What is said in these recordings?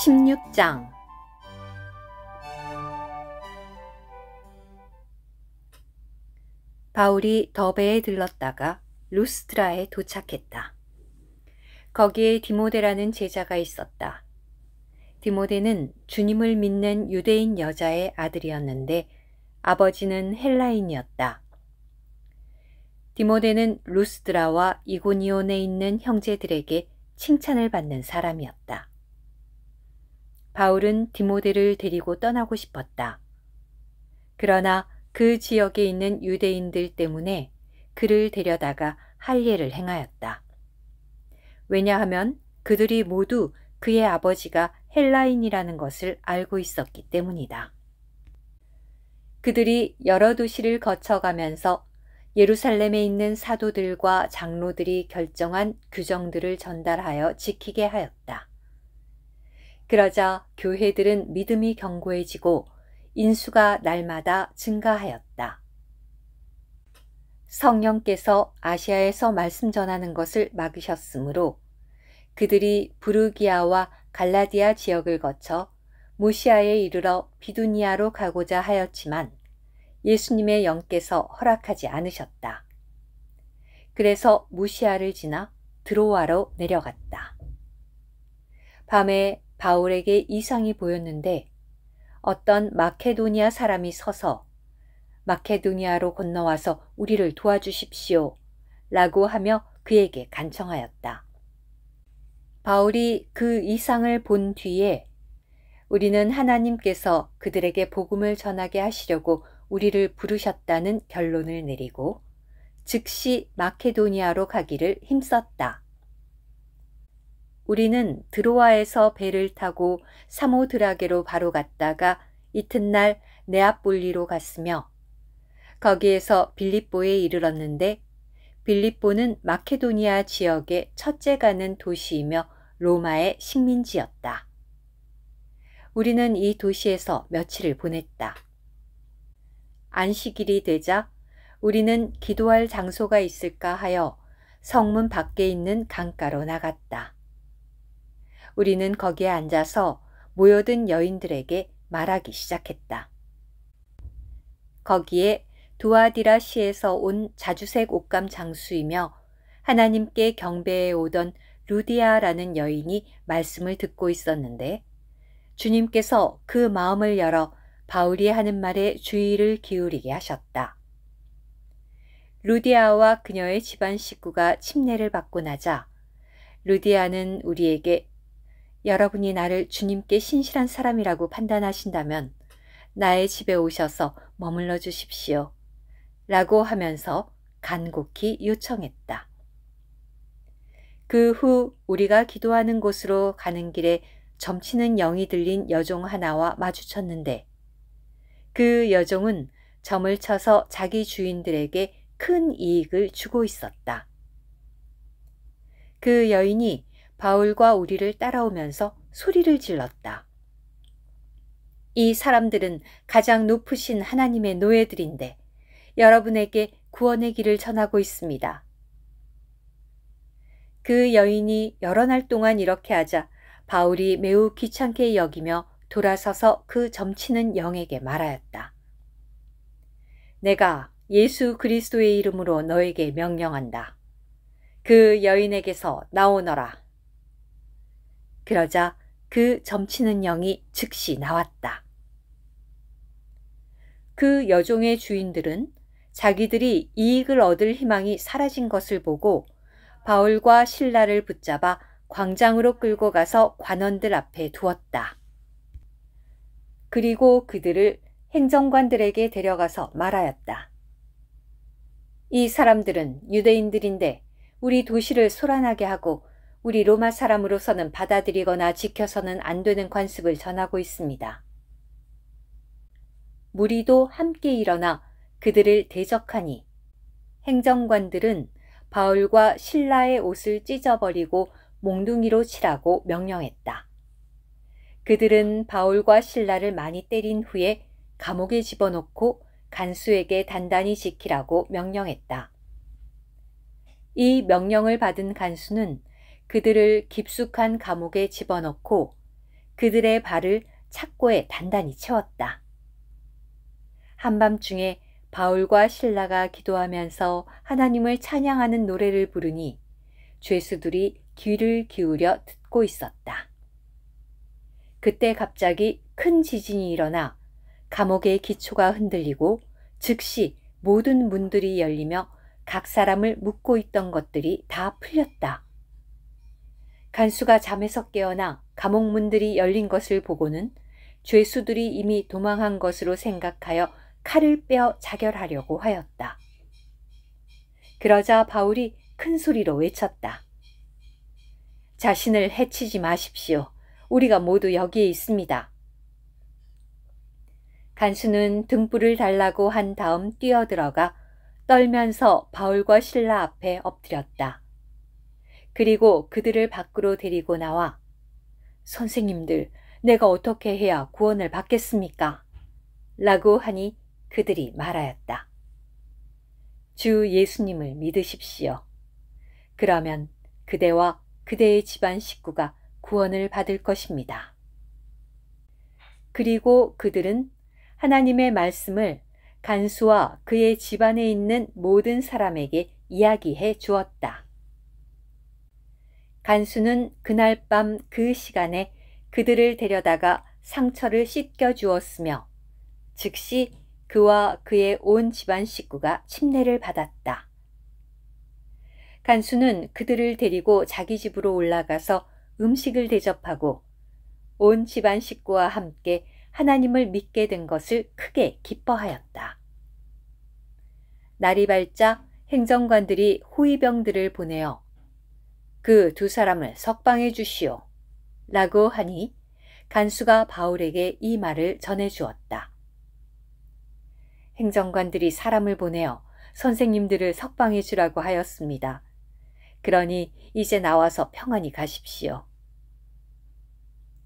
16장. 바울이 더베에 들렀다가 루스드라에 도착했다. 거기에 디모데라는 제자가 있었다. 디모데는 주님을 믿는 유대인 여자의 아들이었는데 아버지는 헬라인이었다. 디모데는 루스드라와 이고니온에 있는 형제들에게 칭찬을 받는 사람이었다. 바울은 디모데를 데리고 떠나고 싶었다. 그러나 그 지역에 있는 유대인들 때문에 그를 데려다가 할례를 행하였다. 왜냐하면 그들이 모두 그의 아버지가 헬라인이라는 것을 알고 있었기 때문이다. 그들이 여러 도시를 거쳐가면서 예루살렘에 있는 사도들과 장로들이 결정한 규정들을 전달하여 지키게 하였다. 그러자 교회들은 믿음이 견고해지고 인수가 날마다 증가하였다. 성령께서 아시아에서 말씀 전하는 것을 막으셨으므로 그들이 부르기아와 갈라디아 지역을 거쳐 무시아에 이르러 비두니아로 가고자 하였지만 예수님의 영께서 허락하지 않으셨다. 그래서 무시아를 지나 드로아로 내려갔다. 밤에 바울에게 이상이 보였는데 어떤 마케도니아 사람이 서서 마케도니아로 건너와서 우리를 도와주십시오 라고 하며 그에게 간청하였다. 바울이 그 이상을 본 뒤에 우리는 하나님께서 그들에게 복음을 전하게 하시려고 우리를 부르셨다는 결론을 내리고 즉시 마케도니아로 가기를 힘썼다. 우리는 드로아에서 배를 타고 사모드라게로 바로 갔다가 이튿날 네아폴리로 갔으며 거기에서 빌립보에 이르렀는데 빌립보는 마케도니아 지역의 첫째 가는 도시이며 로마의 식민지였다. 우리는 이 도시에서 며칠을 보냈다. 안식일이 되자 우리는 기도할 장소가 있을까 하여 성문 밖에 있는 강가로 나갔다. 우리는 거기에 앉아서 모여든 여인들에게 말하기 시작했다. 거기에 두아디라 시에서 온 자주색 옷감 장수이며 하나님께 경배해 오던 루디아라는 여인이 말씀을 듣고 있었는데 주님께서 그 마음을 열어 바울이 하는 말에 주의를 기울이게 하셨다. 루디아와 그녀의 집안 식구가 침례를 받고 나자 루디아는 우리에게 여러분이 나를 주님께 신실한 사람이라고 판단하신다면 나의 집에 오셔서 머물러 주십시오 라고 하면서 간곡히 요청했다. 그 후 우리가 기도하는 곳으로 가는 길에 점치는 영이 들린 여종 하나와 마주쳤는데 그 여종은 점을 쳐서 자기 주인들에게 큰 이익을 주고 있었다. 그 여인이 바울과 우리를 따라오면서 소리를 질렀다. 이 사람들은 가장 높으신 하나님의 노예들인데 여러분에게 구원의 길을 전하고 있습니다. 그 여인이 여러 날 동안 이렇게 하자 바울이 매우 귀찮게 여기며 돌아서서 그 점치는 영에게 말하였다. 내가 예수 그리스도의 이름으로 너에게 명령한다. 그 여인에게서 나오너라. 그러자 그 점치는 영이 즉시 나왔다. 그 여종의 주인들은 자기들이 이익을 얻을 희망이 사라진 것을 보고 바울과 실라를 붙잡아 광장으로 끌고 가서 관원들 앞에 두었다. 그리고 그들을 행정관들에게 데려가서 말하였다. 이 사람들은 유대인들인데 우리 도시를 소란하게 하고 우리 로마 사람으로서는 받아들이거나 지켜서는 안 되는 관습을 전하고 있습니다. 무리도 함께 일어나 그들을 대적하니 행정관들은 바울과 실라의 옷을 찢어버리고 몽둥이로 치라고 명령했다. 그들은 바울과 실라를 많이 때린 후에 감옥에 집어넣고 간수에게 단단히 지키라고 명령했다. 이 명령을 받은 간수는 그들을 깊숙한 감옥에 집어넣고 그들의 발을 착고에 단단히 채웠다. 한밤중에 바울과 실라가 기도하면서 하나님을 찬양하는 노래를 부르니 죄수들이 귀를 기울여 듣고 있었다. 그때 갑자기 큰 지진이 일어나 감옥의 기초가 흔들리고 즉시 모든 문들이 열리며 각 사람을 묶고 있던 것들이 다 풀렸다. 간수가 잠에서 깨어나 감옥 문들이 열린 것을 보고는 죄수들이 이미 도망한 것으로 생각하여 칼을 빼어 자결하려고 하였다. 그러자 바울이 큰 소리로 외쳤다. 자신을 해치지 마십시오. 우리가 모두 여기에 있습니다. 간수는 등불을 달라고 한 다음 뛰어들어가 떨면서 바울과 실라 앞에 엎드렸다. 그리고 그들을 밖으로 데리고 나와 선생님들, 내가 어떻게 해야 구원을 받겠습니까? 라고 하니 그들이 말하였다. 주 예수님을 믿으십시오. 그러면 그대와 그대의 집안 식구가 구원을 받을 것입니다. 그리고 그들은 하나님의 말씀을 간수와 그의 집안에 있는 모든 사람에게 이야기해 주었다. 간수는 그날 밤 그 시간에 그들을 데려다가 상처를 씻겨 주었으며 즉시 그와 그의 온 집안 식구가 침례를 받았다. 간수는 그들을 데리고 자기 집으로 올라가서 음식을 대접하고 온 집안 식구와 함께 하나님을 믿게 된 것을 크게 기뻐하였다. 날이 밝자 행정관들이 호위병들을 보내어 그 두 사람을 석방해 주시오 라고 하니 간수가 바울에게 이 말을 전해 주었다. 행정관들이 사람을 보내어 선생님들을 석방해 주라고 하였습니다. 그러니 이제 나와서 평안히 가십시오.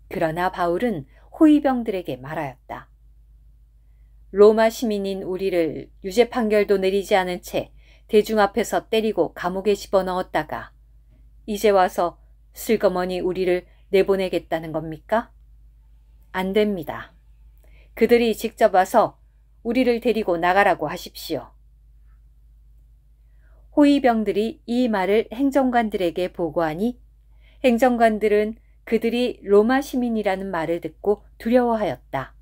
그러나 바울은 호위병들에게 말하였다. 로마 시민인 우리를 유죄 판결도 내리지 않은 채 대중 앞에서 때리고 감옥에 집어넣었다가 이제 와서 슬그머니 우리를 내보내겠다는 겁니까? 안 됩니다. 그들이 직접 와서 우리를 데리고 나가라고 하십시오. 호위병들이 이 말을 행정관들에게 보고하니 행정관들은 그들이 로마 시민이라는 말을 듣고 두려워하였다.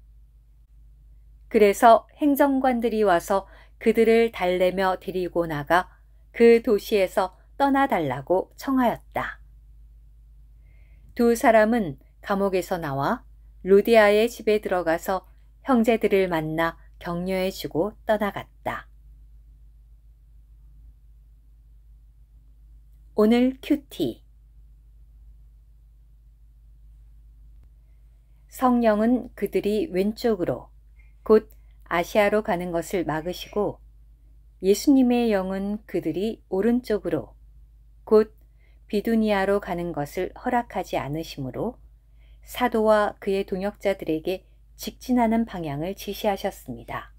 그래서 행정관들이 와서 그들을 달래며 데리고 나가 그 도시에서 떠나달라고 청하였다. 두 사람은 감옥에서 나와 루디아의 집에 들어가서 형제들을 만나 격려해주고 떠나갔다. 오늘 큐티. 성령은 그들이 왼쪽으로 곧 아시아로 가는 것을 막으시고 예수님의 영은 그들이 오른쪽으로 곧 비두니아로 가는 것을 허락하지 않으시므로 사도와 그의 동역자들에게 직진하는 방향을 지시하셨습니다.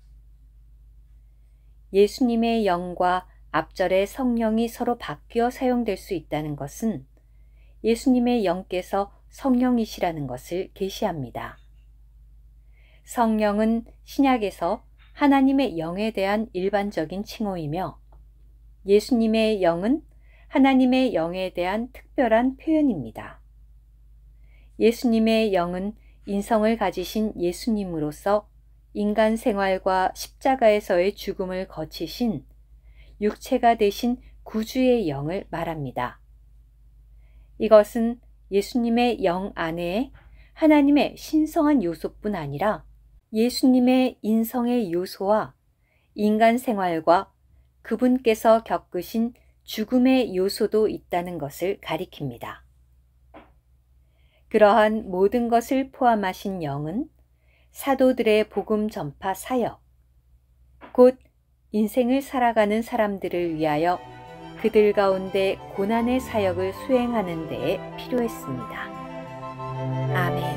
예수님의 영과 앞절의 성령이 서로 바뀌어 사용될 수 있다는 것은 예수님의 영께서 성령이시라는 것을 계시합니다. 성령은 신약에서 하나님의 영에 대한 일반적인 칭호이며 예수님의 영은 하나님의 영에 대한 특별한 표현입니다. 예수님의 영은 인성을 가지신 예수님으로서 인간 생활과 십자가에서의 죽음을 거치신 육체가 되신 구주의 영을 말합니다. 이것은 예수님의 영 안에 하나님의 신성한 요소뿐 아니라 예수님의 인성의 요소와 인간 생활과 그분께서 겪으신 죽음의 요소도 있다는 것을 가리킵니다. 그러한 모든 것을 포함하신 영은 사도들의 복음 전파 사역, 곧 인생을 살아가는 사람들을 위하여 그들 가운데 고난의 사역을 수행하는 데에 필요했습니다. 아멘.